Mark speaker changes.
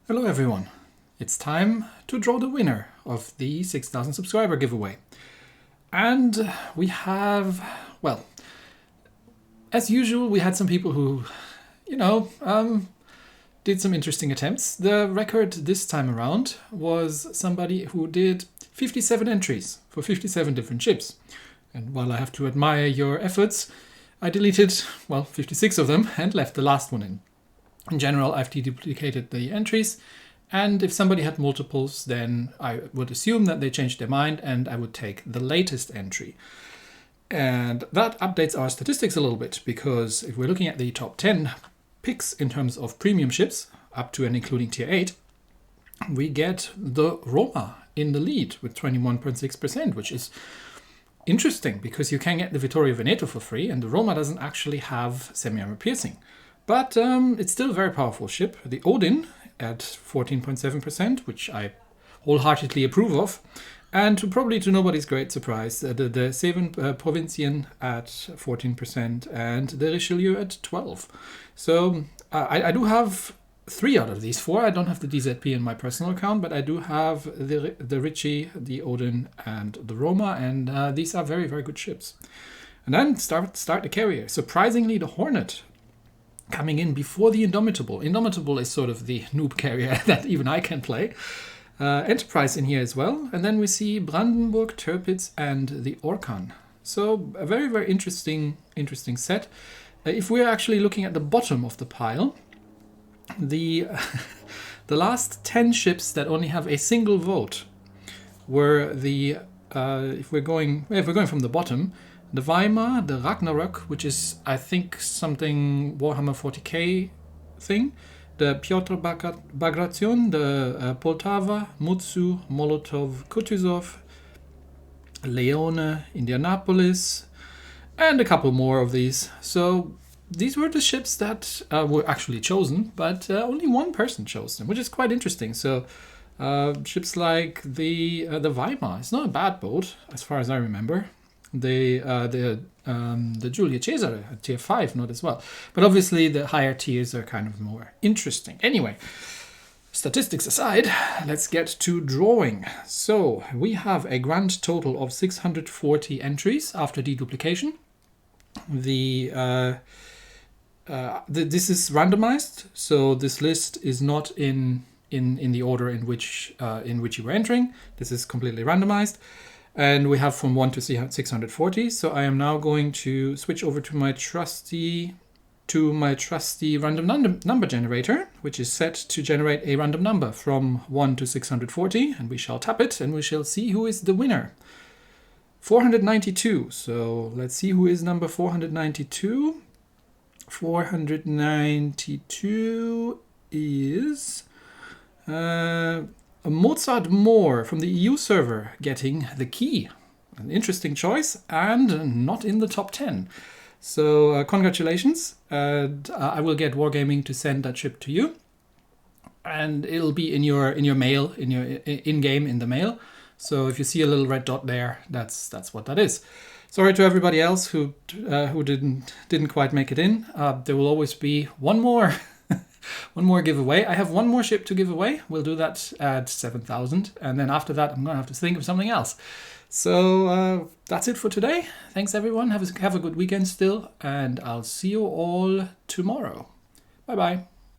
Speaker 1: Hello everyone, it's time to draw the winner of the 6,000 subscriber giveaway. And we have, well, as usual, we had some people who, did some interesting attempts. The record this time around was somebody who did 57 entries for 57 different ships. And while I have to admire your efforts, I deleted, 56 of them and left the last one in. In general, I've deduplicated the entries, and if somebody had multiples, then I would assume that they changed their mind and I would take the latest entry. And that updates our statistics a little bit, because if we're looking at the top 10 picks in terms of premium ships, up to and including tier 8, we get the Roma in the lead with 21.6%, which is interesting because you can get the Vittorio Veneto for free, and the Roma doesn't actually have semi-armor piercing. But it's still a very powerful ship. The Odin at 14.7%, which I wholeheartedly approve of. And probably to nobody's great surprise, the Seven Provincian at 14% and the Richelieu at 12%. So I do have 3 out of these 4. I don't have the DZP in my personal account, but I do have the Ritchie, the Odin, and the Roma, and these are very, very good ships. And then start the carrier. Surprisingly, the Hornet coming in before the Indomitable. Indomitable is sort of the noob carrier that even I can play. Enterprise in here as well. And then we see Brandenburg, Tirpitz, and the Orkan. So a very, very interesting set. If we're actually looking at the bottom of the pile, the last 10 ships that only have a single vote were the, if we're going from the bottom, the Weimar, the Ragnarok, which is, I think, something Warhammer 40k thing, the Piotr Bagration, the Poltava, Mutsu, Molotov, Kutuzov, Leone, Indianapolis, and a couple more of these. So these were the ships that were actually chosen, but only one person chose them, which is quite interesting. So ships like the Weimar, it's not a bad boat as far as I remember. The Giulia Cesare at tier 5, not as well. But obviously the higher tiers are kind of more interesting. Anyway, statistics aside, let's get to drawing. So we have a grand total of 640 entries after deduplication. This is randomized, so this list is not in the order in which you were entering. This is completely randomized. And we have from 1 to 640. So I am now going to switch over to my trusty random number generator, which is set to generate a random number from 1 to 640. And we shall tap it and we shall see who is the winner. 492. So let's see who is number 492. 492 is Mozart Moore from the EU server getting the key. An interesting choice and not in the top 10. So congratulations. I will get Wargaming to send that ship to you. And it'll be in your mail, in your in-game in the mail. So if you see a little red dot there, that's what that is. Sorry to everybody else who didn't quite make it in. There will always be one more giveaway. I have one more ship to give away. We'll do that at 7,000. And then after that, I'm going to have to think of something else. So that's it for today. Thanks, everyone. Have a good weekend still. And I'll see you all tomorrow. Bye-bye.